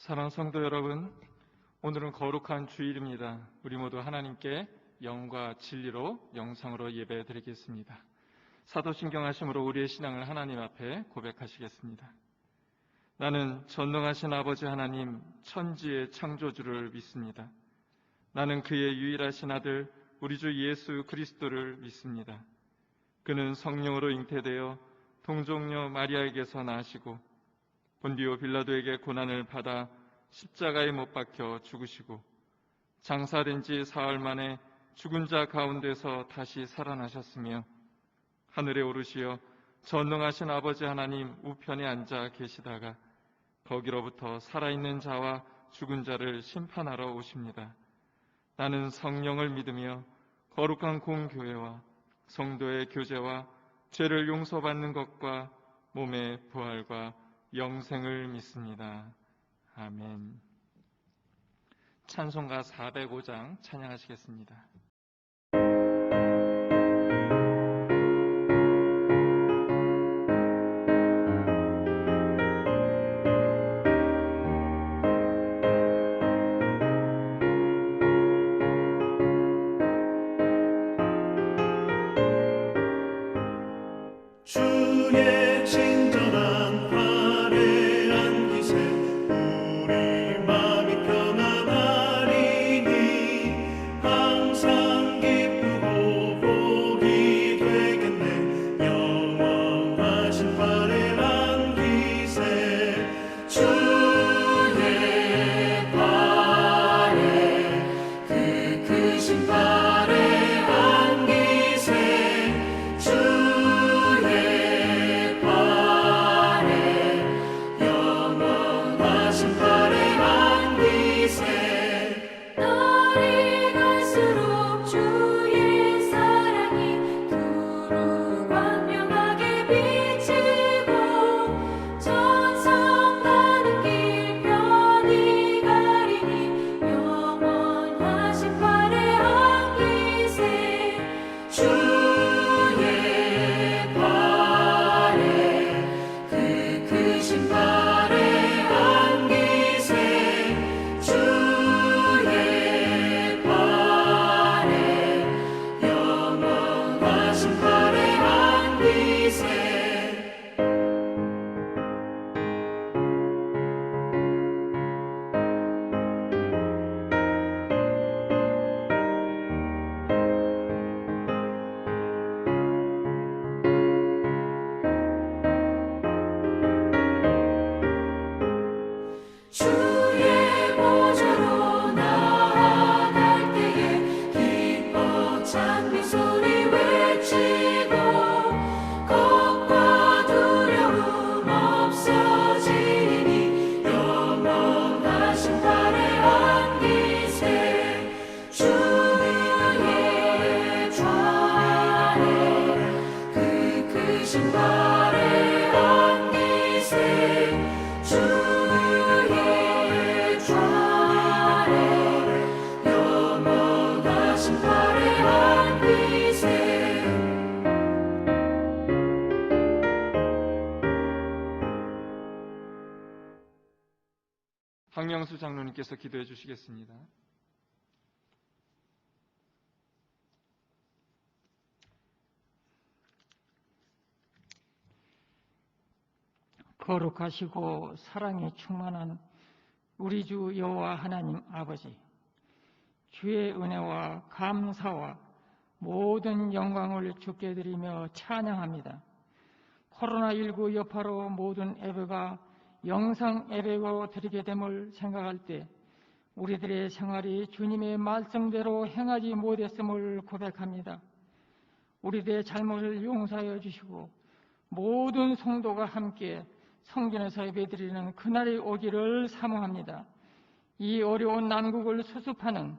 사랑하는 성도 여러분, 오늘은 거룩한 주일입니다. 우리 모두 하나님께 영과 진리로 영상으로 예배 드리겠습니다. 사도신경 하심으로 우리의 신앙을 하나님 앞에 고백하시겠습니다. 나는 전능하신 아버지 하나님 천지의 창조주를 믿습니다. 나는 그의 유일하신 아들 우리 주 예수 그리스도를 믿습니다. 그는 성령으로 잉태되어 동정녀 마리아에게서 나시고 본디오 빌라도에게 고난을 받아 십자가에 못 박혀 죽으시고 장사된 지 사흘 만에 죽은 자 가운데서 다시 살아나셨으며 하늘에 오르시어 전능하신 아버지 하나님 우편에 앉아 계시다가 거기로부터 살아있는 자와 죽은 자를 심판하러 오십니다. 나는 성령을 믿으며 거룩한 공교회와 성도의 교제와 죄를 용서받는 것과 몸의 부활과 영생을 믿습니다. 아멘. 찬송가 405장 찬양하시겠습니다. 주의 친절한 발에 안기세 우리 마음이 편안하리니 항상 기쁘고 복이 되겠네. 영원하신 발에 안기세 주의 발에 그 크신 발에 안기세 황명수 장로님께서 기도해 주시겠습니다. 거룩하시고 사랑이 충만한 우리 주 여호와 하나님 아버지, 주의 은혜와 감사와 모든 영광을 주께 드리며 찬양합니다. 코로나19 여파로 모든 예배가 영상 예배로 드리게 됨을 생각할 때 우리들의 생활이 주님의 말씀대로 행하지 못했음을 고백합니다. 우리들의 잘못을 용서하여 주시고 모든 성도가 함께 성전에서 예배드리는 그날이 오기를 사모합니다. 이 어려운 난국을 수습하는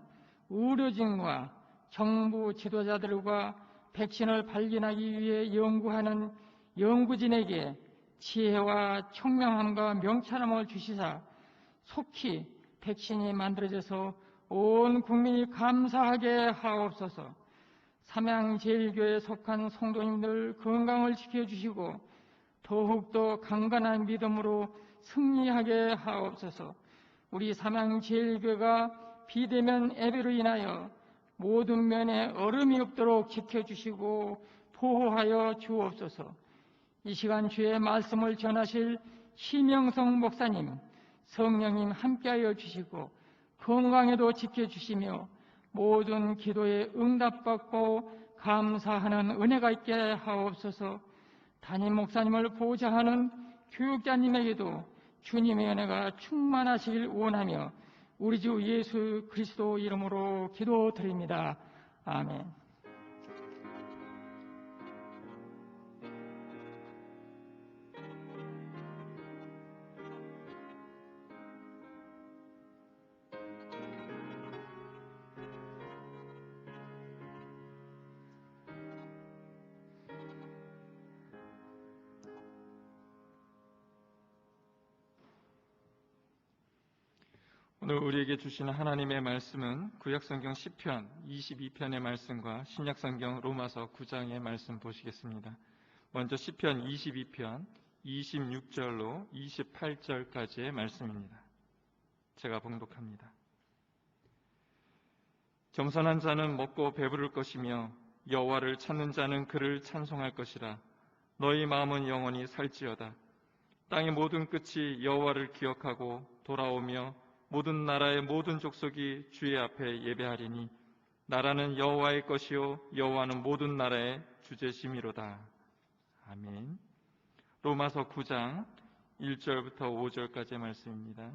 의료진과 정부 지도자들과 백신을 발견하기 위해 연구하는 연구진에게 지혜와 청명함과 명철함을 주시사 속히 백신이 만들어져서 온 국민이 감사하게 하옵소서. 삼양제일교회에 속한 성도님들 건강을 지켜주시고 더욱더 강건한 믿음으로 승리하게 하옵소서. 우리 삼양제일교회가 비대면 예배로 인하여 모든 면에 어려움이 없도록 지켜주시고 보호하여 주옵소서. 이 시간 주의 말씀을 전하실 심영성 목사님, 성령님 함께하여 주시고 건강에도 지켜주시며 모든 기도에 응답받고 감사하는 은혜가 있게 하옵소서. 담임 목사님을 보좌하는 교육자님에게도 주님의 은혜가 충만하시길 원하며 우리 주 예수 그리스도 이름으로 기도드립니다. 아멘. 오늘 우리에게 주시는 하나님의 말씀은 구약성경 시편 22편의 말씀과 신약성경 로마서 9장의 말씀 보시겠습니다. 먼저 시편 22편 26절로 28절까지의 말씀입니다. 제가 봉독합니다. 겸손한 자는 먹고 배부를 것이며 여호와를 찾는 자는 그를 찬송할 것이라. 너희 마음은 영원히 살지어다. 땅의 모든 끝이 여호와를 기억하고 돌아오며 모든 나라의 모든 족속이 주의 앞에 예배하리니 나라는 여호와의 것이요 여호와는 모든 나라의 주제심이로다. 아멘. 로마서 9장 1절부터 5절까지의 말씀입니다.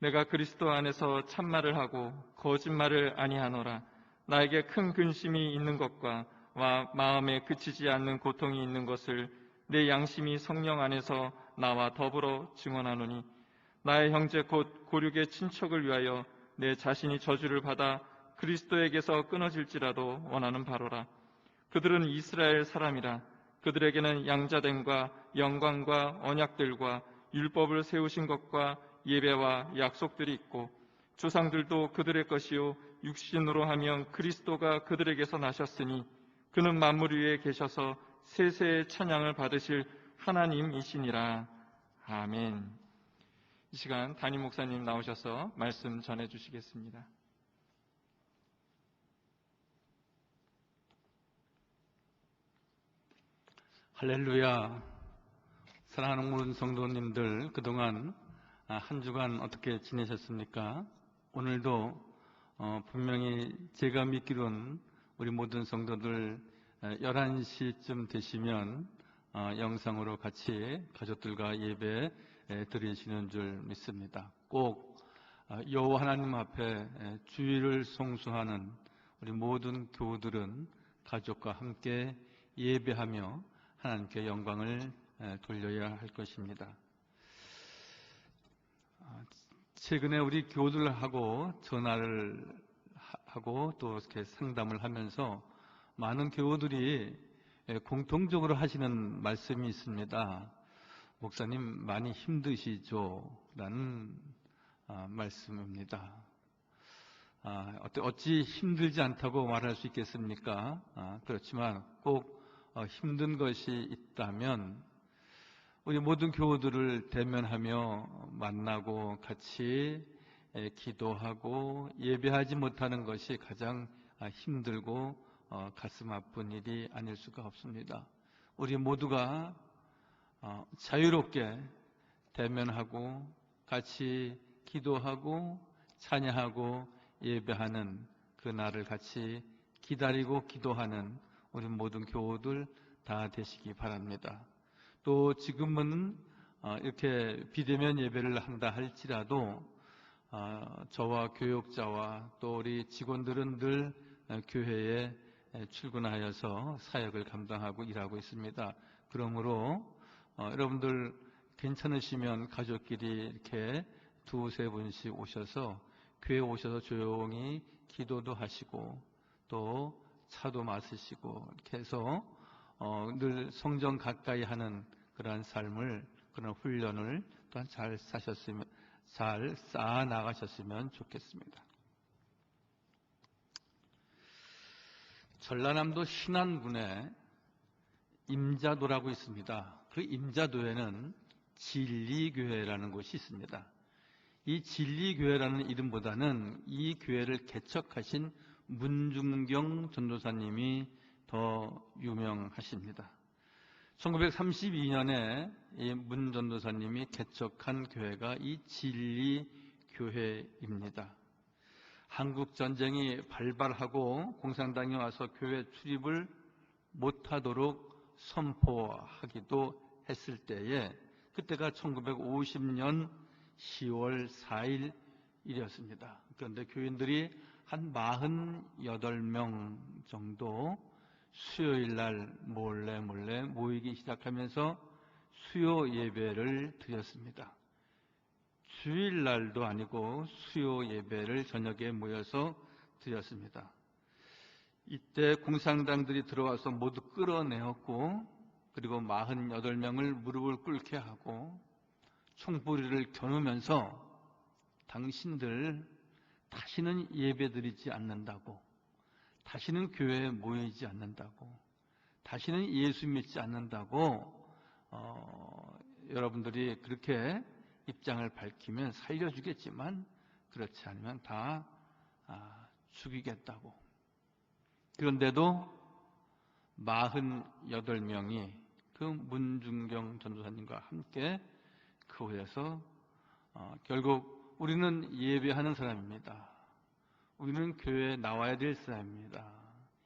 내가 그리스도 안에서 참말을 하고 거짓말을 아니하노라. 나에게 큰 근심이 있는 것과 마음에 그치지 않는 고통이 있는 것을 내 양심이 성령 안에서 나와 더불어 증언하노니 나의 형제 곧 고륙의 친척을 위하여 내 자신이 저주를 받아 그리스도에게서 끊어질지라도 원하는 바로라. 그들은 이스라엘 사람이라. 그들에게는 양자됨과 영광과 언약들과 율법을 세우신 것과 예배와 약속들이 있고 조상들도 그들의 것이요 육신으로 하면 그리스도가 그들에게서 나셨으니 그는 만물 위에 계셔서 세세의 찬양을 받으실 하나님이시니라. 아멘. 이 시간 담임 목사님 나오셔서 말씀 전해 주시겠습니다. 할렐루야. 사랑하는 모든 성도님들, 그동안 한 주간 어떻게 지내셨습니까? 오늘도 분명히 제가 믿기로는 우리 모든 성도들 11시쯤 되시면 영상으로 같이 가족들과 예배 드리시는 줄 믿습니다. 꼭 여호와 하나님 앞에 주일을 송수하는 우리 모든 교우들은 가족과 함께 예배하며 하나님께 영광을 돌려야 할 것입니다. 최근에 우리 교우들하고 전화를 하고 또 이렇게 상담을 하면서 많은 교우들이 공통적으로 하시는 말씀이 있습니다. 목사님 많이 힘드시죠? 라는 말씀입니다. 어찌 힘들지 않다고 말할 수 있겠습니까? 그렇지만 꼭 힘든 것이 있다면 우리 모든 교우들을 대면하며 만나고 같이 기도하고 예배하지 못하는 것이 가장 힘들고 가슴 아픈 일이 아닐 수가 없습니다. 우리 모두가 자유롭게 대면하고 같이 기도하고 찬양하고 예배하는 그 날을 같이 기다리고 기도하는 우리 모든 교우들 다 되시기 바랍니다. 또 지금은 이렇게 비대면 예배를 한다 할지라도 저와 교역자와 또 우리 직원들은 늘 교회에 출근하여서 사역을 감당하고 일하고 있습니다. 그러므로 여러분들 괜찮으시면 가족끼리 이렇게 두세 분씩 오셔서 교회에 오셔서 조용히 기도도 하시고 또 차도 마시고 이렇게 해서 늘 성전 가까이 하는 그러한 삶을, 그런 훈련을 또한 잘 쌓아 나가셨으면 좋겠습니다. 전라남도 신안군에 임자도라고 있습니다. 그 임자도에는 진리교회라는 곳이 있습니다. 이 진리교회라는 이름보다는 이 교회를 개척하신 문중경 전도사님이 더 유명하십니다. 1932년에 이 문 전도사님이 개척한 교회가 이 진리교회입니다. 한국전쟁이 발발하고 공산당이 와서 교회 출입을 못하도록 선포하기도 했을 때에 그때가 1950년 10월 4일이었습니다. 그런데 교인들이 한 48명 정도 수요일 날 몰래 모이기 시작하면서 수요 예배를 드렸습니다. 주일 날도 아니고 수요 예배를 저녁에 모여서 드렸습니다. 이때 공산당들이 들어와서 모두 끌어내었고, 그리고 48명을 무릎을 꿇게 하고 총부리를 겨누면서 당신들 다시는 예배드리지 않는다고, 다시는 교회에 모이지 않는다고, 다시는 예수 믿지 않는다고 여러분들이 그렇게 입장을 밝히면 살려주겠지만 그렇지 않으면 다 죽이겠다고. 그런데도 48명이 그 문중경 전도사님과 함께 그 후에서 결국 우리는 예배하는 사람입니다. 우리는 교회에 나와야 될 사람입니다.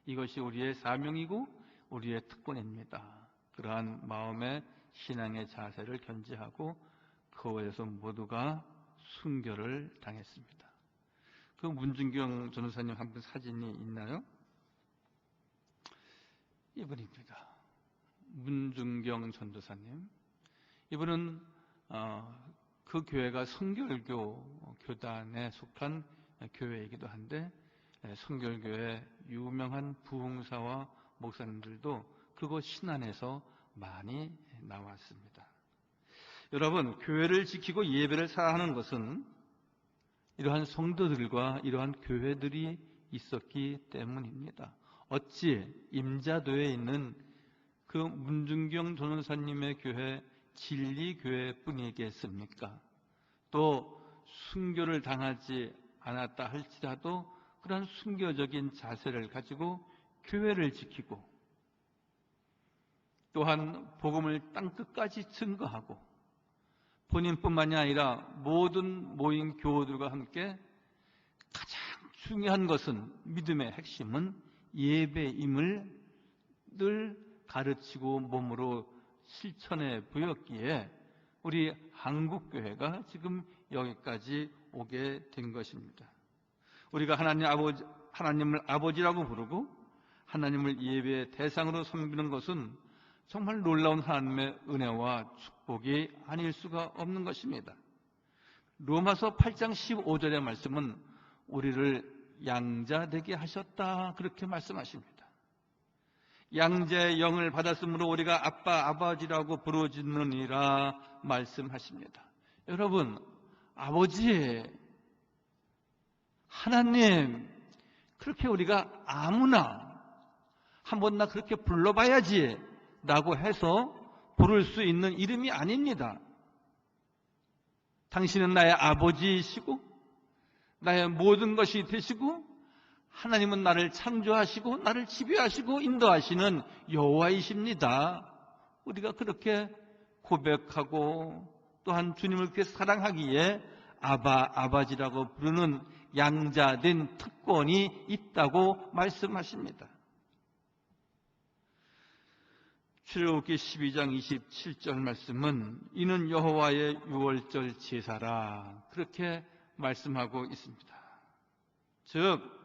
이것이 우리의 사명이고 우리의 특권입니다. 그러한 마음의 신앙의 자세를 견지하고 그 후에서 모두가 순교를 당했습니다. 그 문중경 전도사님 한 분 사진이 있나요? 이분입니다. 문중경 전도사님. 이분은 그 교회가 성결교 교단에 속한 교회이기도 한데, 성결교회 유명한 부흥사와 목사님들도 그곳 신안에서 많이 나왔습니다. 여러분, 교회를 지키고 예배를 사랑하는 것은 이러한 성도들과 이러한 교회들이 있었기 때문입니다. 어찌 임자도에 있는 그 문중경 전도사님의 교회 진리교회뿐이겠습니까? 또 순교를 당하지 않았다 할지라도 그런 순교적인 자세를 가지고 교회를 지키고, 또한 복음을 땅끝까지 증거하고, 본인뿐만이 아니라 모든 모인 교우들과 함께 가장 중요한 것은, 믿음의 핵심은 예배임을 늘 가르치고 몸으로 실천해 보였기에 우리 한국교회가 지금 여기까지 오게 된 것입니다. 우리가 하나님을 아버지라고 부르고 하나님을 예배의 대상으로 섬기는 것은 정말 놀라운 하나님의 은혜와 축복이 아닐 수가 없는 것입니다. 로마서 8장 15절의 말씀은 우리를 양자되게 하셨다, 그렇게 말씀하십니다. 양자의 영을 받았으므로 우리가 아빠, 아버지라고 부르짖느니라 말씀하십니다. 여러분, 아버지, 하나님, 그렇게 우리가 아무나 한번 나 그렇게 불러봐야지 라고 해서 부를 수 있는 이름이 아닙니다. 당신은 나의 아버지이시고 나의 모든 것이 되시고, 하나님은 나를 창조하시고 나를 지배하시고 인도하시는 여호와이십니다. 우리가 그렇게 고백하고 또한 주님을 그렇게 사랑하기에 아바, 아버지라고 부르는 양자된 특권이 있다고 말씀하십니다. 출애굽기 12장 27절 말씀은 이는 여호와의 유월절 제사라, 그렇게 말씀하고 있습니다. 즉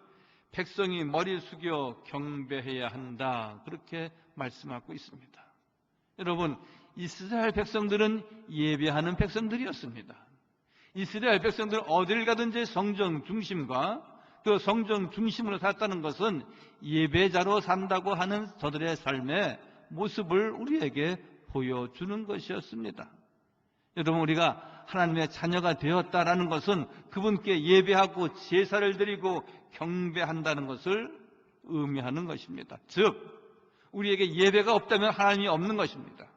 백성이 머리 숙여 경배해야 한다, 그렇게 말씀하고 있습니다. 여러분, 이스라엘 백성들은 예배하는 백성들이었습니다. 이스라엘 백성들은 어딜 가든지 성전 중심과 그 성전 중심으로 살았다는 것은 예배자로 산다고 하는 저들의 삶의 모습을 우리에게 보여주는 것이었습니다. 여러분, 우리가 하나님의 자녀가 되었다라는 것은 그분께 예배하고 제사를 드리고 경배한다는 것을 의미하는 것입니다. 즉, 우리에게 예배가 없다면 하나님이 없는 것입니다.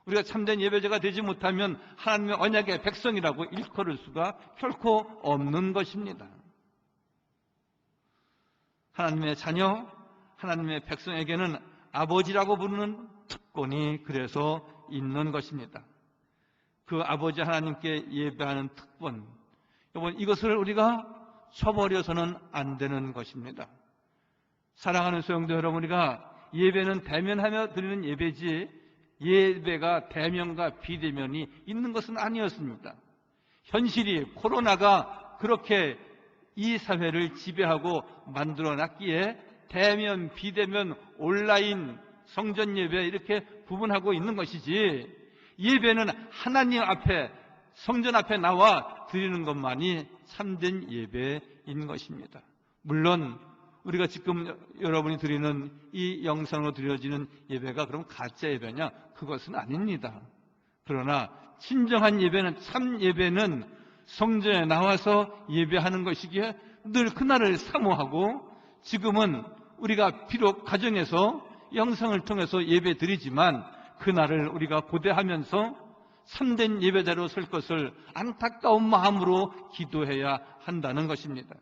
우리가 참된 예배자가 되지 못하면 하나님의 언약의 백성이라고 일컬을 수가 결코 없는 것입니다. 하나님의 자녀, 하나님의 백성에게는 아버지라고 부르는 특권이 그래서 있는 것입니다. 그 아버지 하나님께 예배하는 특권, 여러분, 이것을 우리가 쳐버려서는 안 되는 것입니다. 사랑하는 소형도 여러분, 우리가 예배는 대면하며 드리는 예배지 예배가 대면과 비대면이 있는 것은 아니었습니다. 현실이 코로나가 그렇게 이 사회를 지배하고 만들어놨기에 대면, 비대면, 온라인, 성전 예배 이렇게 구분하고 있는 것이지, 예배는 하나님 앞에, 성전 앞에 나와 드리는 것만이 참된 예배인 것입니다. 물론 우리가 지금 여러분이 드리는 이 영상으로 드려지는 예배가 그럼 가짜 예배냐? 그것은 아닙니다. 그러나 진정한 예배는, 참 예배는 성전에 나와서 예배하는 것이기에 늘 그날을 사모하고, 지금은 우리가 비록 가정에서 영상을 통해서 예배 드리지만 그날을 우리가 고대하면서 참된 예배자로 설 것을 안타까운 마음으로 기도해야 한다는 것입니다.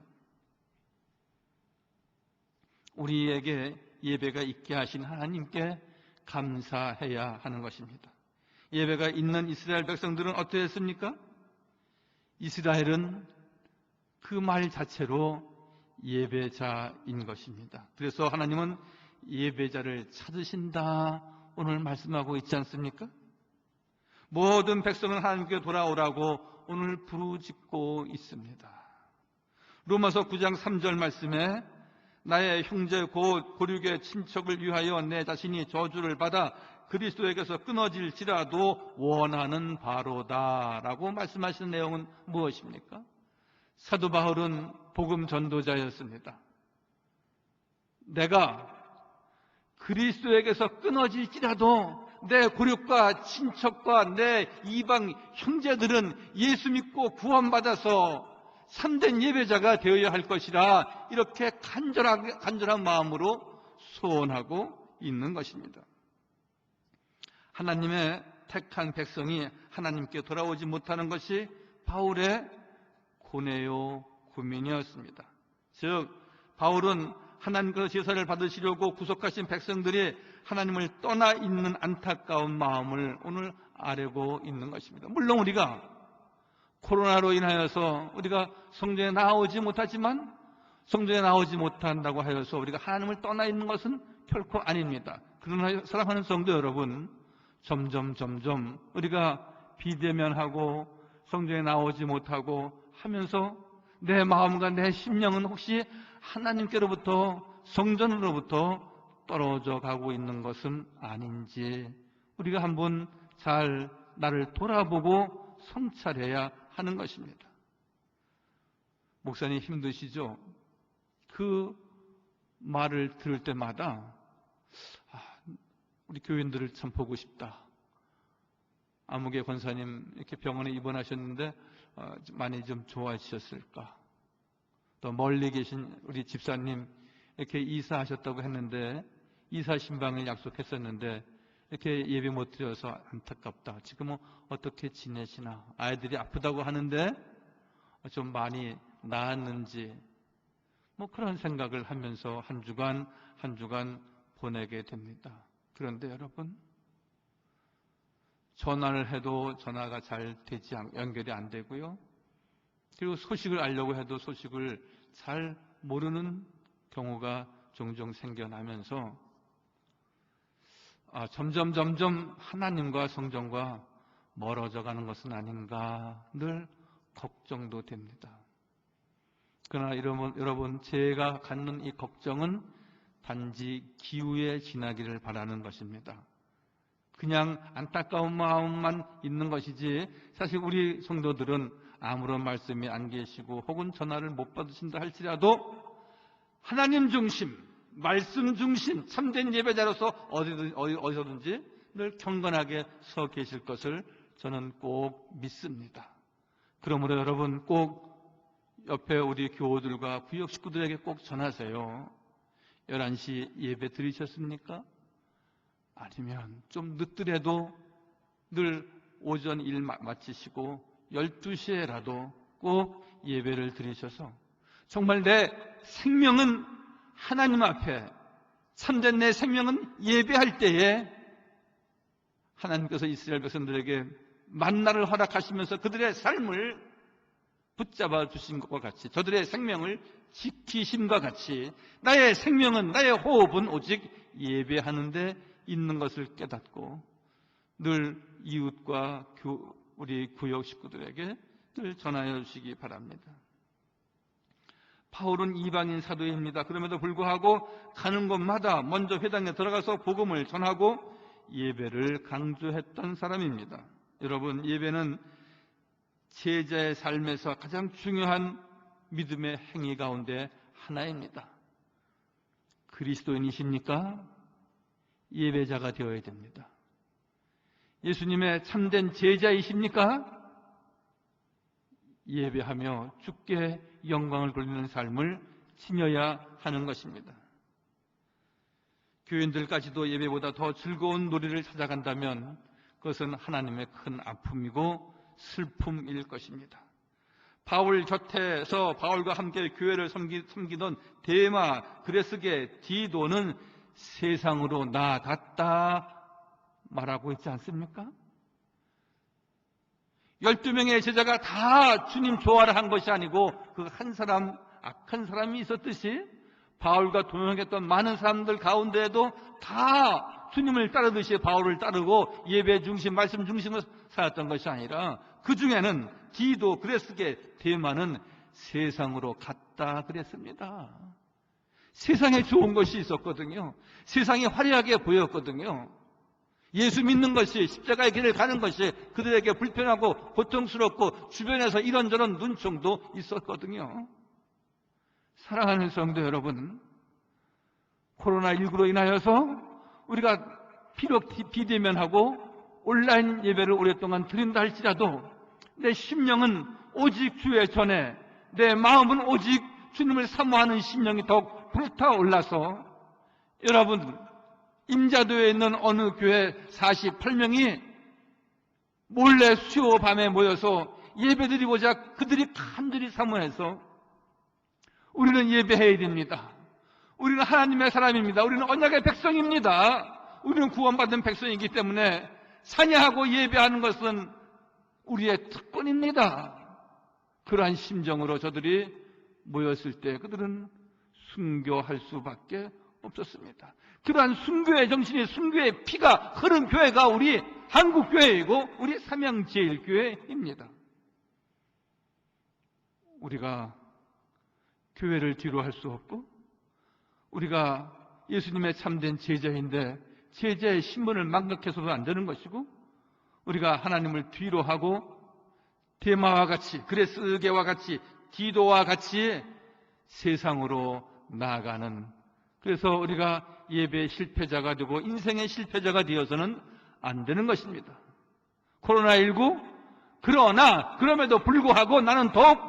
우리에게 예배가 있게 하신 하나님께 감사해야 하는 것입니다. 예배가 있는 이스라엘 백성들은 어떠했습니까? 이스라엘은 그 말 자체로 예배자인 것입니다. 그래서 하나님은 예배자를 찾으신다 오늘 말씀하고 있지 않습니까? 모든 백성은 하나님께 돌아오라고 오늘 부르짖고 있습니다. 로마서 9장 3절 말씀에 나의 형제 곧 고륙의 친척을 위하여 내 자신이 저주를 받아 그리스도에게서 끊어질지라도 원하는 바로다라고 말씀하시는 내용은 무엇입니까? 사도 바울은 복음 전도자였습니다. 내가 그리스도에게서 끊어질지라도 내 고륙과 친척과 내 이방 형제들은 예수 믿고 구원받아서 참된 예배자가 되어야 할 것이라, 이렇게 간절한 마음으로 소원하고 있는 것입니다. 하나님의 택한 백성이 하나님께 돌아오지 못하는 것이 바울의 고뇌요 고민이었습니다. 즉, 바울은 하나님께서 제사를 받으시려고 구속하신 백성들이 하나님을 떠나 있는 안타까운 마음을 오늘 아뢰고 있는 것입니다. 물론 우리가 코로나로 인하여서 우리가 성전에 나오지 못하지만, 성전에 나오지 못한다고 하여서 우리가 하나님을 떠나 있는 것은 결코 아닙니다. 그러나 사랑하는 성도 여러분, 점점 우리가 비대면하고 성전에 나오지 못하고 하면서 내 마음과 내 심령은 혹시 하나님께로부터, 성전으로부터 떨어져 가고 있는 것은 아닌지 우리가 한번 잘 나를 돌아보고 성찰해야 하는 것입니다. 목사님 힘드시죠? 그 말을 들을 때마다 우리 교인들을 참 보고 싶다. 아무개 권사님 이렇게 병원에 입원하셨는데 많이 좀 좋아지셨을까? 또 멀리 계신 우리 집사님 이렇게 이사하셨다고 했는데, 이사 신방을 약속했었는데 이렇게 예배 못 드려서 안타깝다. 지금은 어떻게 지내시나? 아이들이 아프다고 하는데 좀 많이 나았는지, 그런 생각을 하면서 한 주간 보내게 됩니다. 그런데 여러분, 전화를 해도 전화가 잘 연결이 안 되고요. 그리고 소식을 알려고 해도 소식을 잘 모르는 경우가 종종 생겨나면서 점점 하나님과 성전과 멀어져 가는 것은 아닌가 늘 걱정도 됩니다. 그러나 여러분, 제가 갖는 이 걱정은 단지 기우에 지나기를 바라는 것입니다. 그냥 안타까운 마음만 있는 것이지, 사실 우리 성도들은 아무런 말씀이 안 계시고 혹은 전화를 못 받으신다 할지라도 하나님 중심, 말씀 중심, 참된 예배자로서 어디서든지 늘 경건하게 서 계실 것을 저는 꼭 믿습니다. 그러므로 여러분, 꼭 옆에 우리 교우들과 구역 식구들에게 꼭 전하세요. 11시 예배 드리셨습니까? 아니면 좀 늦더라도 늘 오전 일 마치시고 12시에라도 꼭 예배를 드리셔서 정말 내 생명은 하나님 앞에, 참된 내 생명은 예배할 때에 하나님께서 이스라엘 백성들에게 만나를 허락하시면서 그들의 삶을 붙잡아 주신 것과 같이, 저들의 생명을 지키심과 같이 나의 생명은, 나의 호흡은 오직 예배하는 데 있는 것을 깨닫고 늘 이웃과 우리 구역 식구들에게 늘 전하여 주시기 바랍니다. 바울은 이방인 사도입니다. 그럼에도 불구하고 가는 곳마다 먼저 회당에 들어가서 복음을 전하고 예배를 강조했던 사람입니다. 여러분, 예배는 제자의 삶에서 가장 중요한 믿음의 행위 가운데 하나입니다. 그리스도인이십니까? 예배자가 되어야 됩니다. 예수님의 참된 제자이십니까? 예배하며 주께 영광을 돌리는 삶을 지녀야 하는 것입니다. 교인들까지도 예배보다 더 즐거운 놀이를 찾아간다면 그것은 하나님의 큰 아픔이고 슬픔일 것입니다. 바울 곁에서 바울과 함께 교회를 섬기던 데마, 그레스게, 디도는 세상으로 나아갔다 말하고 있지 않습니까? 12명의 제자가 다 주님 좋아를 한 것이 아니고 그 한 사람, 악한 사람이 있었듯이 바울과 동행했던 많은 사람들 가운데에도 다 주님을 따르듯이 바울을 따르고 예배 중심, 말씀 중심으로 살았던 것이 아니라 그 중에는 디도, 그레스게, 데마는 세상으로 갔다 그랬습니다. 세상에 좋은 것이 있었거든요. 세상이 화려하게 보였거든요. 예수 믿는 것이, 십자가의 길을 가는 것이 그들에게 불편하고 고통스럽고 주변에서 이런저런 눈총도 있었거든요. 사랑하는 성도 여러분, 코로나19로 인하여서 우리가 비록 비대면하고 온라인 예배를 오랫동안 드린다 할지라도 내 심령은 오직 주의 전에, 내 마음은 오직 주님을 사모하는 심령이 더욱 불타올라서 여러분, 임자도에 있는 어느 교회 48명이 몰래 수요 밤에 모여서 예배드리고자 그들이 간절히 사모해서 우리는 예배해야 됩니다. 우리는 하나님의 사람입니다. 우리는 언약의 백성입니다. 우리는 구원받은 백성이기 때문에 찬양하고 예배하는 것은 우리의 특권입니다. 그러한 심정으로 저들이 모였을 때 그들은 순교할 수밖에 없었습니다. 그러한 순교의 정신이, 순교의 피가 흐른 교회가 우리 한국교회이고 우리 삼양제일교회입니다. 우리가 교회를 뒤로 할 수 없고 우리가 예수님의 참된 제자인데 제자의 신분을 망각해서도 안 되는 것이고 우리가 하나님을 뒤로 하고 데마와 같이, 그레스게와 같이, 디도와 같이 세상으로 나아가는, 그래서 우리가 예배의 실패자가 되고 인생의 실패자가 되어서는 안 되는 것입니다. 코로나19, 그러나 그럼에도 불구하고 나는 더욱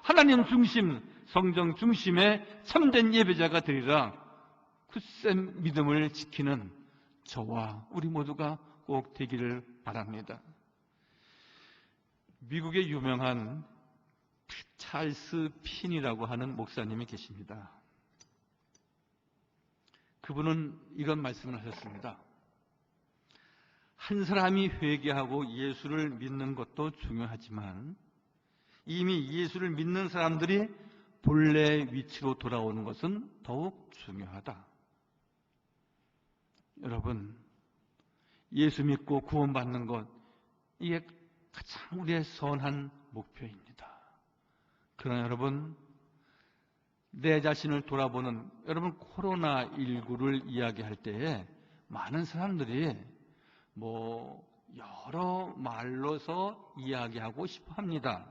하나님 중심, 성령 중심의 참된 예배자가 되리라 굳센 믿음을 지키는 저와 우리 모두가 꼭 되기를 바랍니다. 미국의 유명한 찰스 핀이라고 하는 목사님이 계십니다. 그분은 이런 말씀을 하셨습니다. 한 사람이 회개하고 예수를 믿는 것도 중요하지만 이미 예수를 믿는 사람들이 본래 위치로 돌아오는 것은 더욱 중요하다. 여러분, 예수 믿고 구원받는 것, 이게 가장 우리의 선한 목표입니다. 그러나 여러분, 내 자신을 돌아보는, 여러분 코로나19를 이야기할 때에 많은 사람들이 여러 말로서 이야기하고 싶어 합니다.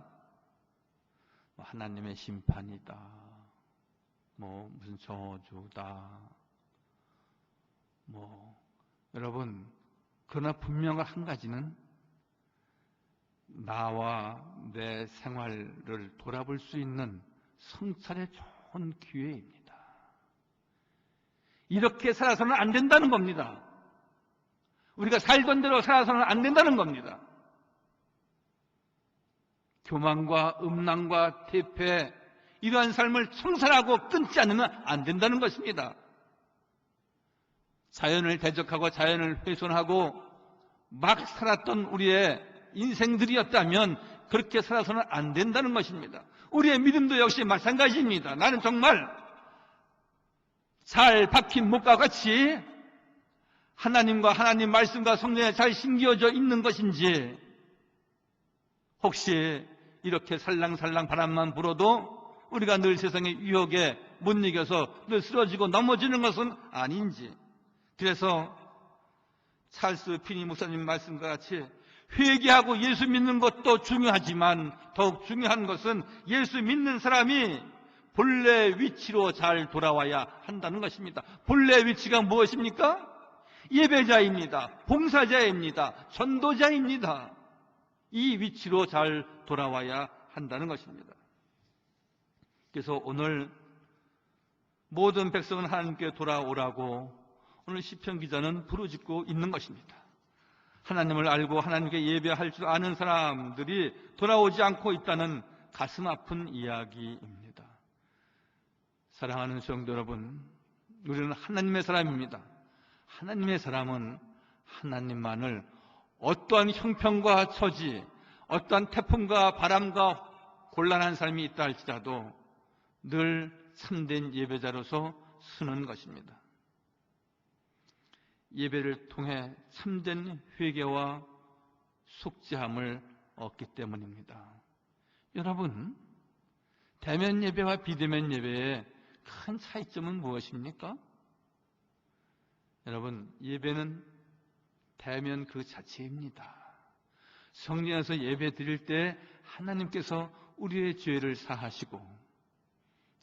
하나님의 심판이다, 무슨 저주다, 여러분, 그러나 분명한 한 가지는 나와 내 생활을 돌아볼 수 있는 성찰의 좋은 기회입니다. 이렇게 살아서는 안 된다는 겁니다. 우리가 살던 대로 살아서는 안 된다는 겁니다. 교만과 음란과 퇴폐, 이러한 삶을 청산하고 끊지 않으면 안 된다는 것입니다. 자연을 대적하고 자연을 훼손하고 막 살았던 우리의 인생들이었다면 그렇게 살아서는 안 된다는 것입니다. 우리의 믿음도 역시 마찬가지입니다. 나는 정말 잘 박힌 목과 같이 하나님과 하나님 말씀과 성령에 잘 심겨져 있는 것인지, 혹시 이렇게 살랑살랑 바람만 불어도 우리가 늘 세상의 유혹에 못 이겨서 늘 쓰러지고 넘어지는 것은 아닌지. 그래서 찰스 피니 목사님 말씀과 같이 회개하고 예수 믿는 것도 중요하지만 더욱 중요한 것은 예수 믿는 사람이 본래 위치로 잘 돌아와야 한다는 것입니다. 본래 위치가 무엇입니까? 예배자입니다. 봉사자입니다. 전도자입니다. 이 위치로 잘 돌아와야 한다는 것입니다. 그래서 오늘 모든 백성은 하나님께 돌아오라고 오늘 시편 기자는 부르짖고 있는 것입니다. 하나님을 알고 하나님께 예배할 줄 아는 사람들이 돌아오지 않고 있다는 가슴 아픈 이야기입니다. 사랑하는 성도 여러분, 우리는 하나님의 사람입니다. 하나님의 사람은 하나님만을 어떠한 형편과 처지, 어떠한 태풍과 바람과 곤란한 삶이 있다 할지라도 늘 참된 예배자로서 서는 것입니다. 예배를 통해 참된 회개와 속죄함을 얻기 때문입니다. 여러분, 대면 예배와 비대면 예배의 큰 차이점은 무엇입니까? 여러분, 예배는 대면 그 자체입니다. 성전에서 예배 드릴 때 하나님께서 우리의 죄를 사하시고,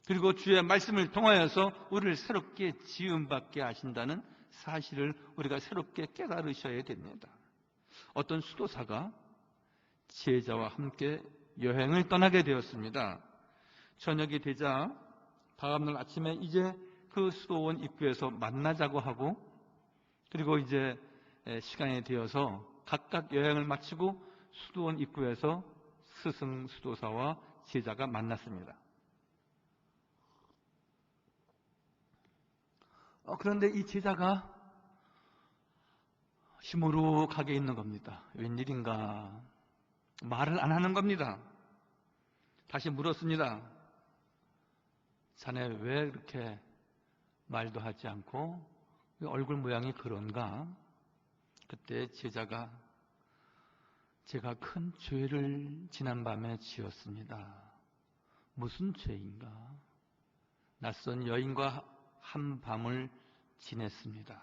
그리고 주의 말씀을 통하여서 우리를 새롭게 지음받게 하신다는 사실을 우리가 새롭게 깨달으셔야 됩니다. 어떤 수도사가 제자와 함께 여행을 떠나게 되었습니다. 저녁이 되자 다음날 아침에 이제 그 수도원 입구에서 만나자고 하고, 그리고 이제 시간이 되어서 각각 여행을 마치고 수도원 입구에서 스승 수도사와 제자가 만났습니다. 그런데 이 제자가 시무룩하게 있는 겁니다. 웬일인가? 말을 안 하는 겁니다. 다시 물었습니다. 자네 왜 그렇게 말도 하지 않고 얼굴 모양이 그런가? 그때 제자가 제가 큰 죄를 지난밤에 지었습니다. 무슨 죄인가? 낯선 여인과 한 밤을 지냈습니다.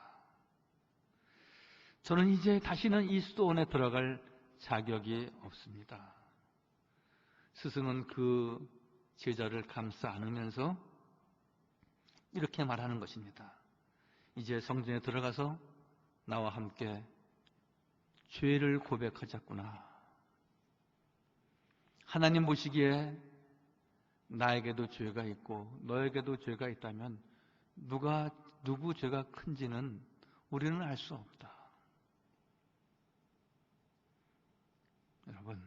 저는 이제 다시는 이 수도원에 들어갈 자격이 없습니다. 스승은 그 제자를 감싸 안으면서 이렇게 말하는 것입니다. 이제 성전에 들어가서 나와 함께 죄를 고백하자꾸나. 하나님 보시기에 나에게도 죄가 있고 너에게도 죄가 있다면 누구 죄가 큰지는 우리는 알 수 없다. 여러분,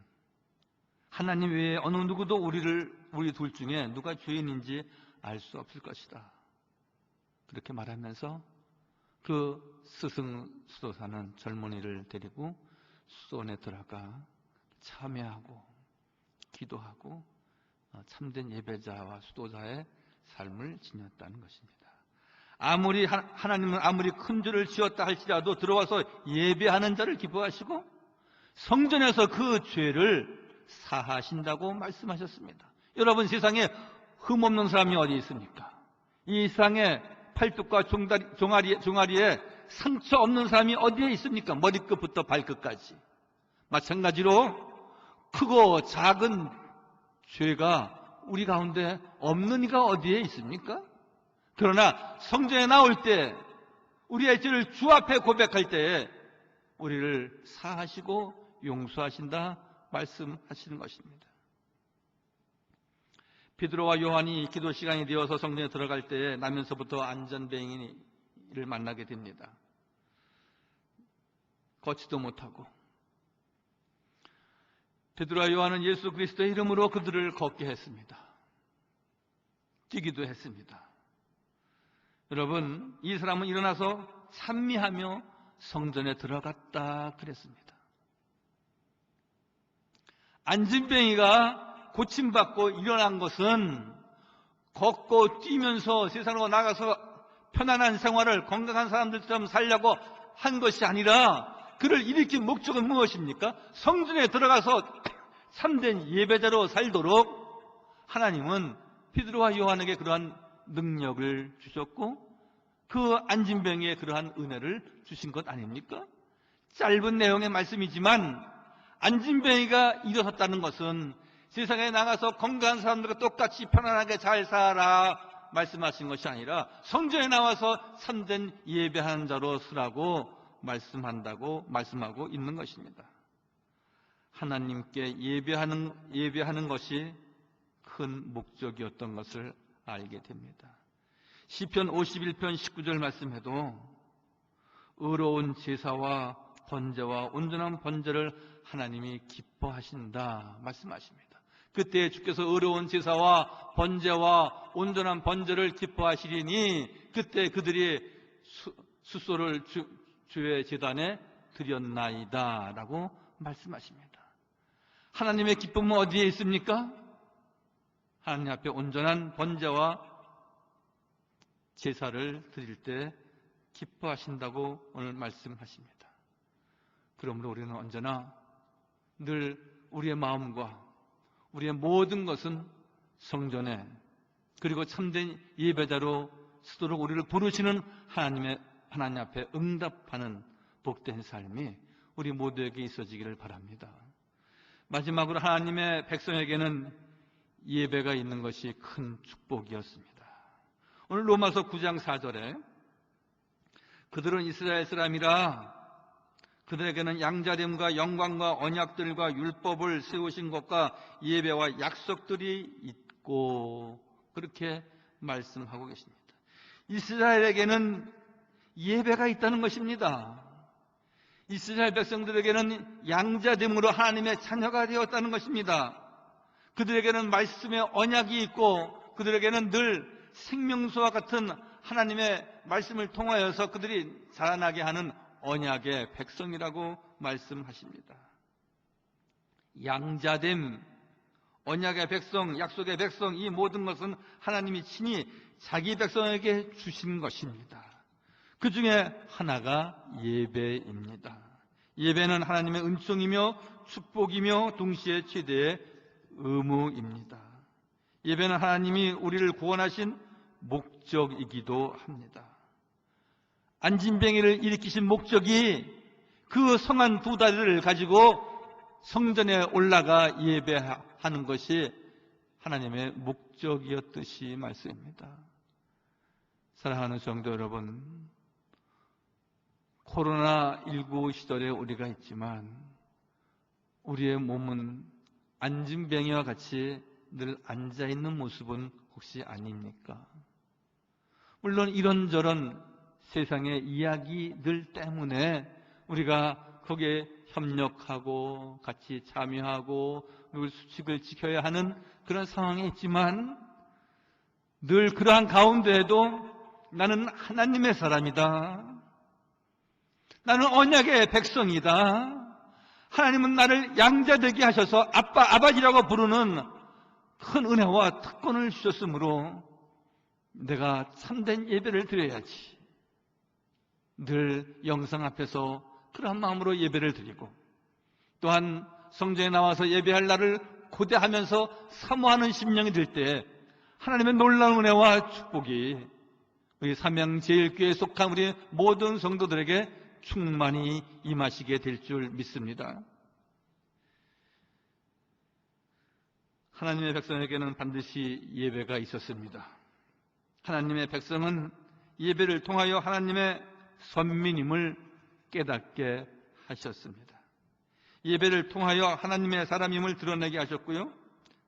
하나님 외에 어느 누구도 우리 둘 중에 누가 죄인인지 알 수 없을 것이다. 그렇게 말하면서 그 스승 수도사는 젊은이를 데리고 수도원에 들어가 참회하고 기도하고 참된 예배자와 수도자의 삶을 지녔다는 것입니다. 하나님은 아무리 큰 죄를 지었다 할지라도 들어와서 예배하는 자를 기뻐하시고 성전에서 그 죄를 사하신다고 말씀하셨습니다. 여러분, 세상에 흠없는 사람이 어디 있습니까? 이 세상에 팔뚝과 종아리에 상처 없는 사람이 어디에 있습니까? 머리끝부터 발끝까지. 마찬가지로 크고 작은 죄가 우리 가운데 없는 이가 어디에 있습니까? 그러나 성전에 나올 때 우리의 죄를 주 앞에 고백할 때에 우리를 사하시고 용서하신다 말씀하시는 것입니다. 베드로와 요한이 기도 시간이 되어서 성전에 들어갈 때에 나면서부터 안전뱅이를 만나게 됩니다. 걷지도 못하고 베드로와 요한은 예수 그리스도의 이름으로 그들을 걷게 했습니다. 뛰기도 했습니다. 여러분, 이 사람은 일어나서 찬미하며 성전에 들어갔다 그랬습니다. 안진뱅이가 고침받고 일어난 것은 걷고 뛰면서 세상으로 나가서 편안한 생활을 건강한 사람들처럼 살려고 한 것이 아니라 그를 일으킨 목적은 무엇입니까? 성전에 들어가서 참된 예배자로 살도록 하나님은 베드로와 요한에게 그러한 능력을 주셨고 그 안진뱅이에 그러한 은혜를 주신 것 아닙니까? 짧은 내용의 말씀이지만 안진뱅이가 일어섰다는 것은 세상에 나가서 건강한 사람들과 똑같이 편안하게 잘 살아 말씀하신 것이 아니라 성전에 나와서 참된 예배하는 자로 서라고 말씀하고 있는 것입니다. 하나님께 예배하는 것이 큰 목적이었던 것을 알게 됩니다. 시편 51편 19절 말씀에도 의로운 제사와 번제와 온전한 번제를 하나님이 기뻐하신다 말씀하십니다. 그때 주께서 의로운 제사와 번제와 온전한 번제를 기뻐하시리니 그때 그들이 숫소를 주의 제단에 드렸나이다 라고 말씀하십니다. 하나님의 기쁨은 어디에 있습니까? 하나님 앞에 온전한 번제와 제사를 드릴 때 기뻐하신다고 오늘 말씀하십니다. 그러므로 우리는 언제나 늘 우리의 마음과 우리의 모든 것은 성전에 그리고 참된 예배자로 서도록 우리를 부르시는 하나님 앞에 응답하는 복된 삶이 우리 모두에게 있어지기를 바랍니다. 마지막으로 하나님의 백성에게는 예배가 있는 것이 큰 축복이었습니다. 오늘 로마서 9장 4절에 그들은 이스라엘 사람이라 그들에게는 양자됨과 영광과 언약들과 율법을 세우신 것과 예배와 약속들이 있고 그렇게 말씀하고 계십니다. 이스라엘에게는 예배가 있다는 것입니다. 이스라엘 백성들에게는 양자됨으로 하나님의 자녀가 되었다는 것입니다. 그들에게는 말씀의 언약이 있고 그들에게는 늘 생명수와 같은 하나님의 말씀을 통하여서 그들이 자라나게 하는 언약의 백성이라고 말씀하십니다. 양자됨, 언약의 백성, 약속의 백성, 이 모든 것은 하나님이 친히 자기 백성에게 주신 것입니다. 그 중에 하나가 예배입니다. 예배는 하나님의 은총이며 축복이며 동시에 최대의 의무입니다. 예배는 하나님이 우리를 구원하신 목적이기도 합니다. 안진뱅이를 일으키신 목적이 그 성한 두 다리를 가지고 성전에 올라가 예배하는 것이 하나님의 목적이었듯이 말씀입니다. 사랑하는 성도 여러분, 코로나19 시절에 우리가 있지만 우리의 몸은 안진뱅이와 같이 늘 앉아있는 모습은 혹시 아닙니까? 물론 이런저런 세상의 이야기들 때문에 우리가 거기에 협력하고 같이 참여하고 늘 수칙을 지켜야 하는 그런 상황에 있지만 늘 그러한 가운데에도 나는 하나님의 사람이다. 나는 언약의 백성이다. 하나님은 나를 양자되게 하셔서 아버지라고 부르는 큰 은혜와 특권을 주셨으므로 내가 참된 예배를 드려야지. 늘 영상 앞에서 그러한 마음으로 예배를 드리고 또한 성전에 나와서 예배할 날을 고대하면서 사모하는 심령이 들 때 하나님의 놀라운 은혜와 축복이 우리 삼양제일교회에 속한 우리 모든 성도들에게 충만히 임하시게 될 줄 믿습니다. 하나님의 백성에게는 반드시 예배가 있었습니다. 하나님의 백성은 예배를 통하여 하나님의 선민임을 깨닫게 하셨습니다. 예배를 통하여 하나님의 사람임을 드러내게 하셨고요.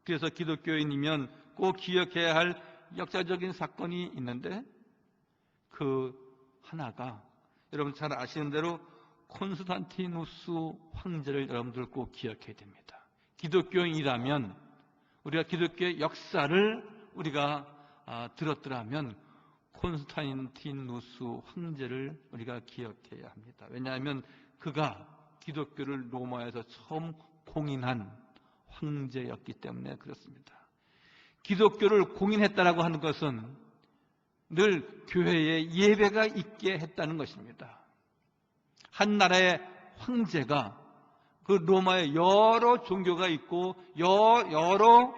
그래서 기독교인이면 꼭 기억해야 할 역사적인 사건이 있는데 그 하나가 여러분 잘 아시는 대로 콘스탄티누스 황제를 여러분들 꼭 기억해야 됩니다. 기독교인이라면, 우리가 기독교의 역사를 우리가 들었더라면 콘스탄티누스 황제를 우리가 기억해야 합니다. 왜냐하면 그가 기독교를 로마에서 처음 공인한 황제였기 때문에 그렇습니다. 기독교를 공인했다라고 하는 것은 늘 교회에 예배가 있게 했다는 것입니다. 한 나라의 황제가 그 로마에 여러 종교가 있고 여러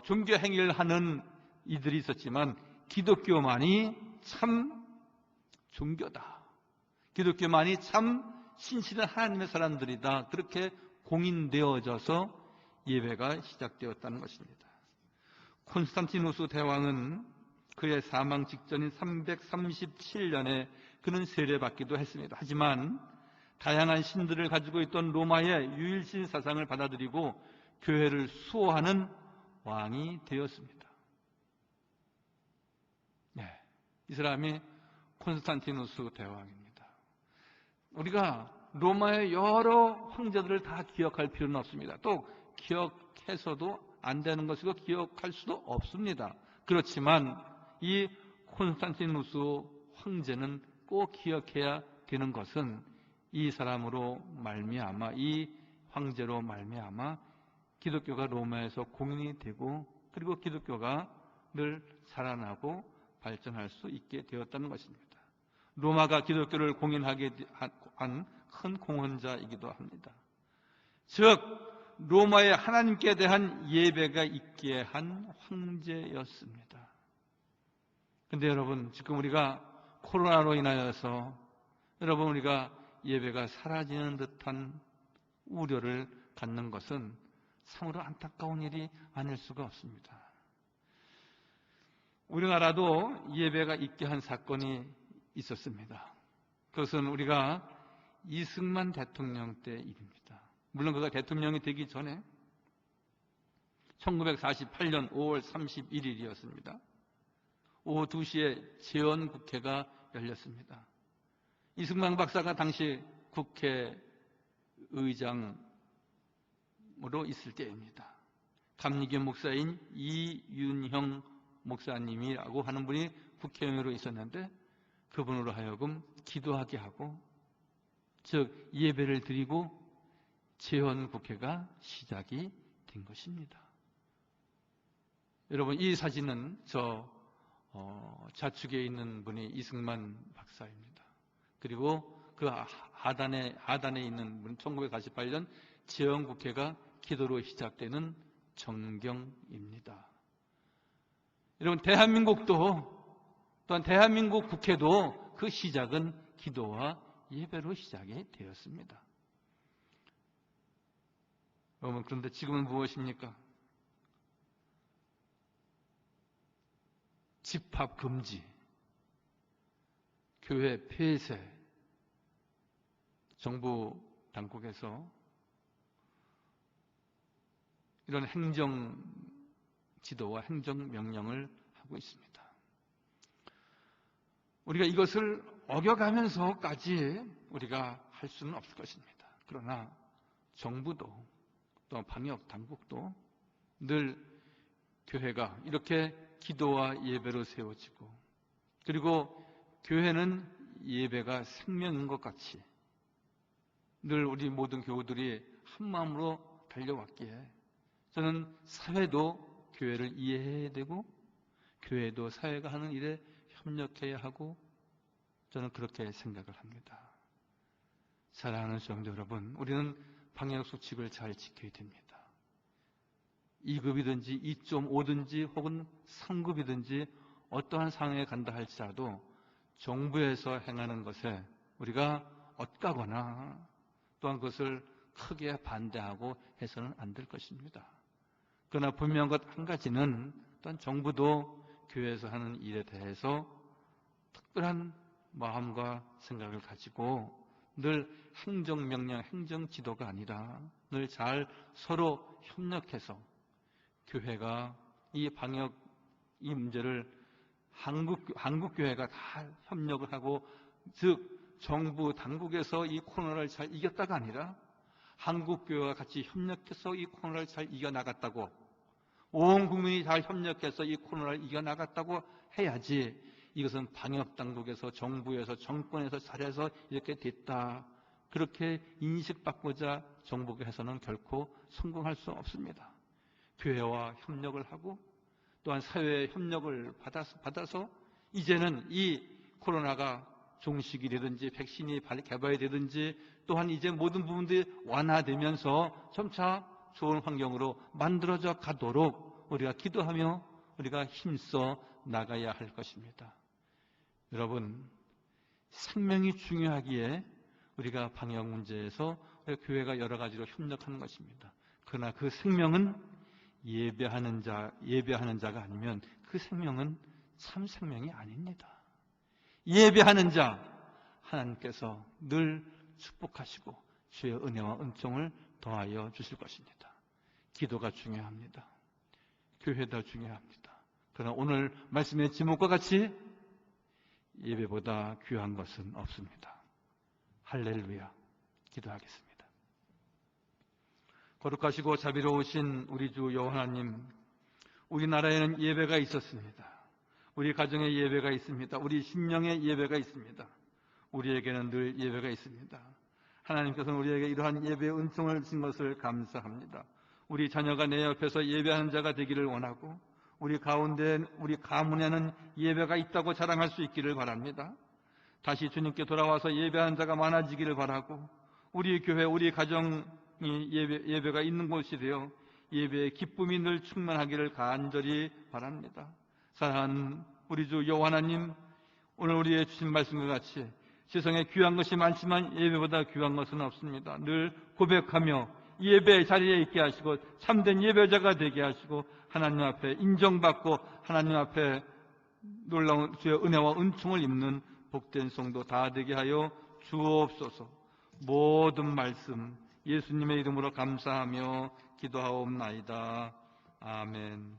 종교 행위를 하는 이들이 있었지만 기독교만이 참 종교다. 기독교만이 참 신실한 하나님의 사람들이다. 그렇게 공인되어져서 예배가 시작되었다는 것입니다. 콘스탄티누스 대왕은 그의 사망 직전인 337년에 그는 세례받기도 했습니다. 하지만 다양한 신들을 가지고 있던 로마의 유일신 사상을 받아들이고 교회를 수호하는 왕이 되었습니다. 네, 이 사람이 콘스탄티누스 대왕입니다. 우리가 로마의 여러 황제들을 다 기억할 필요는 없습니다. 또 기억해서도 안 되는 것이고 기억할 수도 없습니다. 그렇지만 이 콘스탄티누스 황제는 꼭 기억해야 되는 것은 이 사람으로 말미암아, 이 황제로 말미암아 기독교가 로마에서 공인이 되고 그리고 기독교가 늘 살아나고 발전할 수 있게 되었다는 것입니다. 로마가 기독교를 공인하게 한 큰 공헌자이기도 합니다. 즉 로마의 하나님께 대한 예배가 있게 한 황제였습니다. 그런데 여러분, 지금 우리가 코로나로 인하여서 여러분 우리가 예배가 사라지는 듯한 우려를 갖는 것은 참으로 안타까운 일이 아닐 수가 없습니다. 우리나라도 예배가 있게 한 사건이 있었습니다. 그것은 우리가 이승만 대통령 때 일입니다. 물론 그가 대통령이 되기 전에 1948년 5월 31일이었습니다. 오후 2시에 재헌국회가 열렸습니다. 이승만 박사가 당시 국회의장으로 있을 때입니다. 감리교 목사인 이윤형 목사님이라고 하는 분이 국회의원으로 있었는데 그분으로 하여금 기도하게 하고, 즉 예배를 드리고 재헌국회가 시작이 된 것입니다. 여러분, 이 사진은 저 좌측에 있는 분이 이승만 박사입니다. 그리고 그 하단에 있는 분 1948년 재헌국회가 기도로 시작되는 정경입니다. 여러분, 대한민국도 또한 대한민국 국회도 그 시작은 기도와 예배로 시작이 되었습니다. 여러분, 그런데 지금은 무엇입니까? 집합 금지, 교회 폐쇄, 정부 당국에서 이런 행정 지도와 행정 명령을 하고 있습니다. 우리가 이것을 어겨가면서까지 우리가 할 수는 없을 것입니다. 그러나 정부도 또 방역 당국도 늘 교회가 이렇게 기도와 예배로 세워지고, 그리고 교회는 예배가 생명인 것 같이 늘 우리 모든 교우들이 한 마음으로 달려왔기에 저는 사회도 교회를 이해해야 되고 교회도 사회가 하는 일에 협력해야 하고, 저는 그렇게 생각을 합니다. 사랑하는 성도 여러분, 우리는 방역수칙을 잘 지켜야 됩니다. 2급이든지 2.5든지 혹은 3급이든지 어떠한 상황에 간다 할지라도 정부에서 행하는 것에 우리가 엇가거나 또한 그것을 크게 반대하고 해서는 안 될 것입니다. 그러나 분명한 것 한 가지는, 또한 정부도 교회에서 하는 일에 대해서 특별한 마음과 생각을 가지고 늘 행정명령, 행정지도가 아니라 늘 잘 서로 협력해서 교회가 이 방역 이 문제를 한국교회가 다 협력을 하고, 즉 정부 당국에서 이 코로나를 잘 이겼다가 아니라 한국교회와 같이 협력해서 이 코로나를 잘 이겨나갔다고, 온 국민이 잘 협력해서 이 코로나를 이겨나갔다고 해야지 이것은 방역당국에서, 정부에서, 정권에서 잘해서 이렇게 됐다, 그렇게 인식받고자 정부가 해서는 결코 성공할 수 없습니다. 교회와 협력을 하고 또한 사회의 협력을 받아서 이제는 이 코로나가 종식이 되든지 백신이 개발이 되든지 또한 이제 모든 부분들이 완화되면서 점차 좋은 환경으로 만들어져 가도록 우리가 기도하며 우리가 힘써 나가야 할 것입니다. 여러분, 생명이 중요하기에 우리가 방역 문제에서 교회가 여러 가지로 협력하는 것입니다. 그러나 그 생명은 예배하는 자가 아니면 그 생명은 참 생명이 아닙니다. 예배하는 자 하나님께서 늘 축복하시고 주의 은혜와 은총을 더하여 주실 것입니다. 기도가 중요합니다. 교회도 중요합니다. 그러나 오늘 말씀의 제목과 같이 예배보다 귀한 것은 없습니다. 할렐루야. 기도하겠습니다. 거룩하시고 자비로우신 우리 주 여호와 하나님, 우리나라에는 예배가 있었습니다. 우리 가정에 예배가 있습니다. 우리 심령에 예배가 있습니다. 우리에게는 늘 예배가 있습니다. 하나님께서는 우리에게 이러한 예배의 은총을 주신 것을 감사합니다. 우리 자녀가 내 옆에서 예배하는 자가 되기를 원하고 우리 가운데, 우리 가문에는 예배가 있다고 자랑할 수 있기를 바랍니다. 다시 주님께 돌아와서 예배하는 자가 많아지기를 바라고 우리 교회, 우리 가정이 예배가 있는 곳이 되어 예배의 기쁨이 늘 충만하기를 간절히 바랍니다. 사랑하는 우리 주 여호와 하나님, 오늘 우리의 주신 말씀과 같이 세상에 귀한 것이 많지만 예배보다 귀한 것은 없습니다. 늘 고백하며 예배 자리에 있게 하시고 참된 예배자가 되게 하시고 하나님 앞에 인정받고 하나님 앞에 놀라운 주의 은혜와 은총을 입는 복된 성도 다 되게 하여 주옵소서. 모든 말씀 예수님의 이름으로 감사하며 기도하옵나이다. 아멘.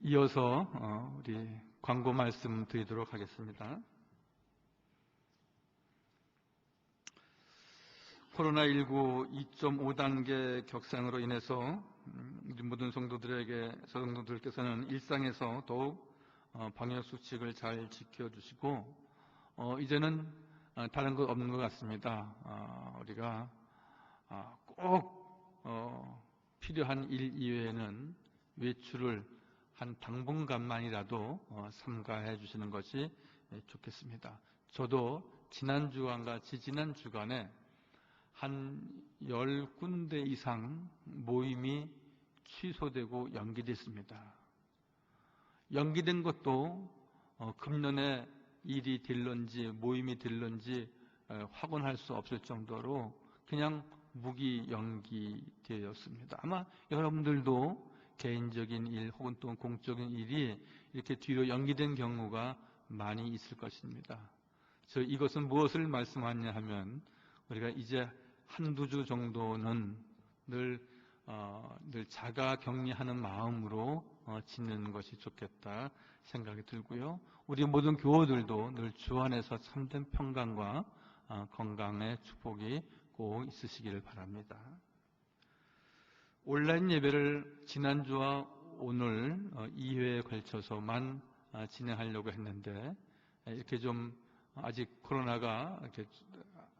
이어서 우리 광고 말씀 드리도록 하겠습니다. 코로나19 2.5단계 격상으로 인해서 우리 모든 성도들께서는 일상에서 더욱 방역 수칙을 잘 지켜주시고 이제는 다른 것 없는 것 같습니다. 우리가 꼭 필요한 일 이외에는 외출을 한 당분간만이라도 삼가해 주시는 것이 좋겠습니다. 저도 지난 주간과 지지난 주간에 한 10군데 이상 모임이 취소되고 연기됐습니다. 연기된 것도 금년에 일이 될런지 모임이 될런지 확언할 수 없을 정도로 그냥 무기 연기되었습니다. 아마 여러분들도 개인적인 일 혹은 또 공적인 일이 이렇게 뒤로 연기된 경우가 많이 있을 것입니다. 이것은 무엇을 말씀하냐 하면 우리가 이제 한두 주 정도는 늘 자가 격리하는 마음으로 지내는 것이 좋겠다 생각이 들고요. 우리 모든 교우들도 늘 주 안에서 참된 평강과 건강의 축복이 꼭 있으시기를 바랍니다. 온라인 예배를 지난주와 오늘 2회에 걸쳐서만 진행하려고 했는데 이렇게 좀 아직 코로나가 이렇게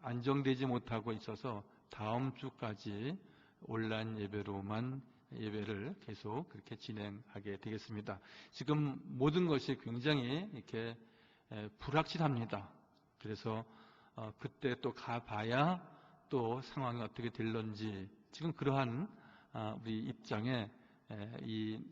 안정되지 못하고 있어서 다음 주까지 온라인 예배로만 예배를 계속 그렇게 진행하게 되겠습니다. 지금 모든 것이 굉장히 이렇게 불확실합니다. 그래서 그때 또 가봐야 또 상황이 어떻게 될런지 지금 그러한 우리 입장에 이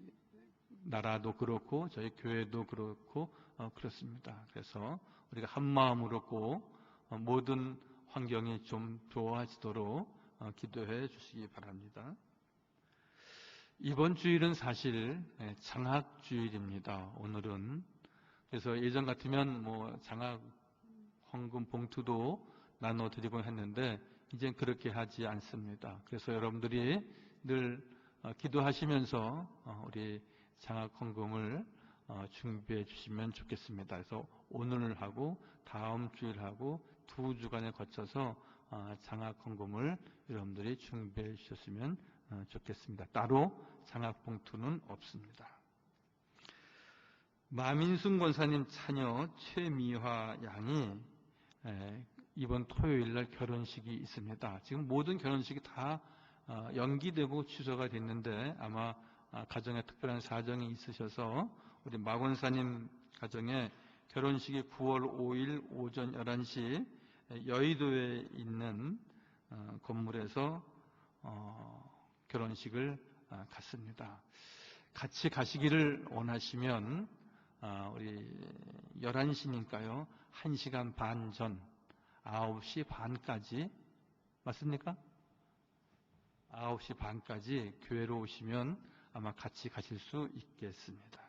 나라도 그렇고 저희 교회도 그렇고 그렇습니다. 그래서 우리가 한 마음으로 꼭 모든 환경이 좀 좋아지도록 기도해 주시기 바랍니다. 이번 주일은 사실 장학주일입니다. 오늘은. 그래서 예전 같으면 장학 헌금 봉투도 나눠드리고 했는데 이젠 그렇게 하지 않습니다. 그래서 여러분들이 늘 기도하시면서 우리 장학 헌금을 준비해 주시면 좋겠습니다. 그래서 오늘 하고 다음 주일 하고 2주간에 거쳐서 장학 헌금을 여러분들이 준비해 주셨으면 좋겠습니다. 따로 장학 봉투는 없습니다. 마민순 권사님 자녀 최미화 양이 이번 토요일 날 결혼식이 있습니다. 지금 모든 결혼식이 다 연기되고 취소가 됐는데 아마 가정에 특별한 사정이 있으셔서 우리 마 권사님 가정에 결혼식이 9월 5일 오전 11시 여의도에 있는 건물에서 결혼식을 갖습니다. 같이 가시기를 원하시면 우리 11시니까요. 1시간 반 전 9시 반까지 맞습니까? 9시 반까지 교회로 오시면 아마 같이 가실 수 있겠습니다.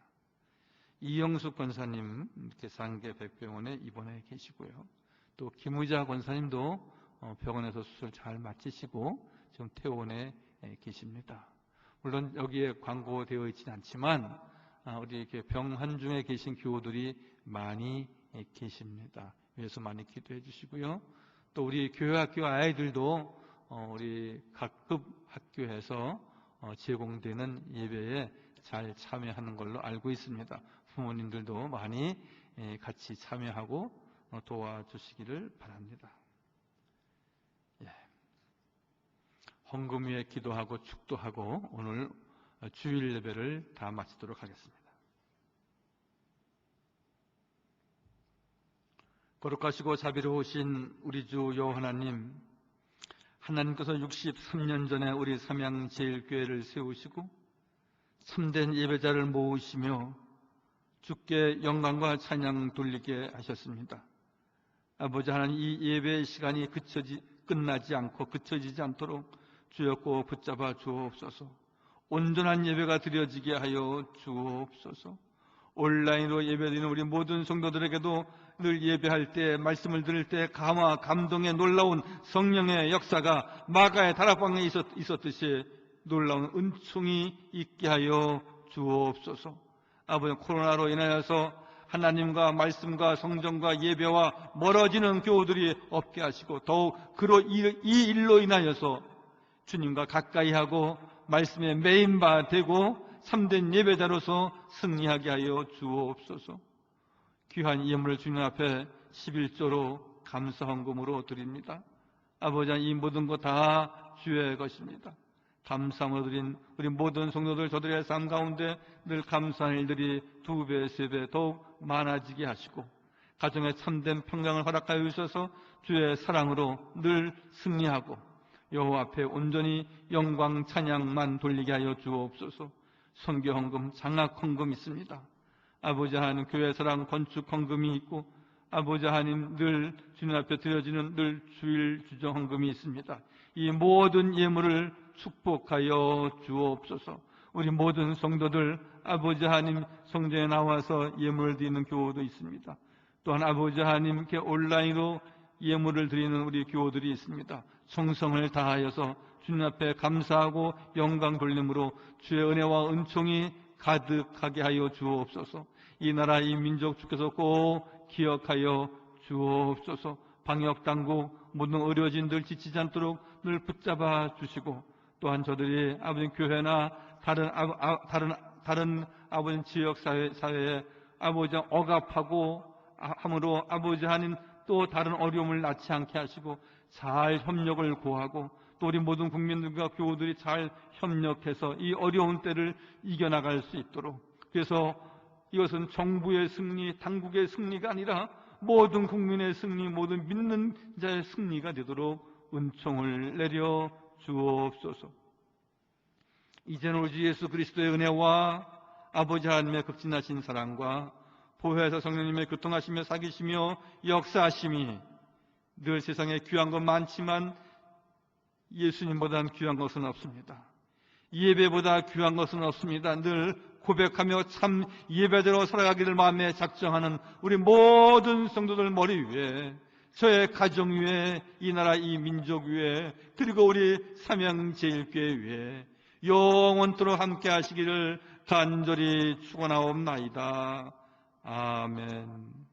이영숙 권사님 계산계 백병원에 입원해 계시고요. 또 김의자 권사님도 병원에서 수술 잘 마치시고 지금 퇴원해 계십니다. 물론 여기에 광고되어 있지는 않지만 우리 이렇게 병환 중에 계신 교우들이 많이 계십니다. 위해서 많이 기도해 주시고요. 또 우리 교회학교 아이들도 우리 각급 학교에서 제공되는 예배에 잘 참여하는 걸로 알고 있습니다. 부모님들도 많이 같이 참여하고 도와주시기를 바랍니다. 헌금 위에 기도하고 축도하고 오늘 주일 예배를 다 마치도록 하겠습니다. 거룩하시고 자비로우신 우리 주 여호와 하나님, 하나님께서 63년 전에 우리 삼양제일교회를 세우시고 참된 예배자를 모으시며 주께 영광과 찬양 돌리게 하셨습니다. 아버지 하나님, 이 예배의 시간이 끝나지 않고 그쳐지지 않도록 주여 꼭 붙잡아 주옵소서. 온전한 예배가 드려지게 하여 주옵소서. 온라인으로 예배드리는 우리 모든 성도들에게도 늘 예배할 때, 말씀을 들을 때 감동의 놀라운 성령의 역사가 마가의 다락방에 있었듯이 놀라운 은총이 있게 하여 주옵소서. 아버지, 코로나로 인하여서 하나님과 말씀과 성전과 예배와 멀어지는 교우들이 없게 하시고 더욱 이 일로 인하여서 주님과 가까이 하고 말씀에 매인 바 되고 참된 예배자로서 승리하게 하여 주옵소서. 귀한 예물을 주님 앞에 11조로 감사 헌금으로 드립니다. 아버지, 이 모든 것 다 주의 것입니다. 감사함으로 드린 우리 모든 성도들, 저들의 삶 가운데 늘 감사한 일들이 2배, 3배 더욱 많아지게 하시고 가정에 참된 평강을 허락하여 주셔서 주의 사랑으로 늘 승리하고 여호와 앞에 온전히 영광 찬양만 돌리게 하여 주옵소서. 선교 헌금, 장학 헌금 있습니다. 아버지 하나님, 교회 사랑 건축 헌금이 있고 아버지 하나님, 늘 주님 앞에 드려지는 늘 주일 주정 헌금이 있습니다. 이 모든 예물을 축복하여 주옵소서. 우리 모든 성도들 아버지 하나님, 성전에 나와서 예물을 드리는 교우도 있습니다. 또한 아버지 하나님께 온라인으로 예물을 드리는 우리 교우들이 있습니다. 정성을 다하여서 주님 앞에 감사하고 영광 돌림으로 주의 은혜와 은총이 가득하게 하여 주옵소서. 이 나라 이 민족 주께서 꼭 기억하여 주옵소서. 방역당국 모든 의료진들 지치지 않도록 늘 붙잡아 주시고 또한 저들이 아버지 교회나 다른 아버지 지역 사회에 아버지 억압하고 함으로 아버지 하나님 또 다른 어려움을 낳지 않게 하시고 잘 협력을 구하고 또 우리 모든 국민들과 교우들이 잘 협력해서 이 어려운 때를 이겨나갈 수 있도록, 그래서 이것은 정부의 승리, 당국의 승리가 아니라 모든 국민의 승리, 모든 믿는 자의 승리가 되도록 은총을 내려 주옵소서. 이제는 우리 주 예수 그리스도의 은혜와 아버지 하나님의 극진하신 사랑과 보혜사 성령님의 교통하시며 사귀시며 역사하심이 늘 세상에 귀한 것 많지만 예수님보다는 귀한 것은 없습니다. 예배보다 귀한 것은 없습니다. 늘 고백하며 참 예배대로 살아가기를 마음에 작정하는 우리 모든 성도들 머리 위에, 저의 가정 위에, 이 나라 이 민족 위에, 그리고 우리 삼양제일교회 위에 영원토록 함께 하시기를 간절히 축원하옵나이다. 아멘.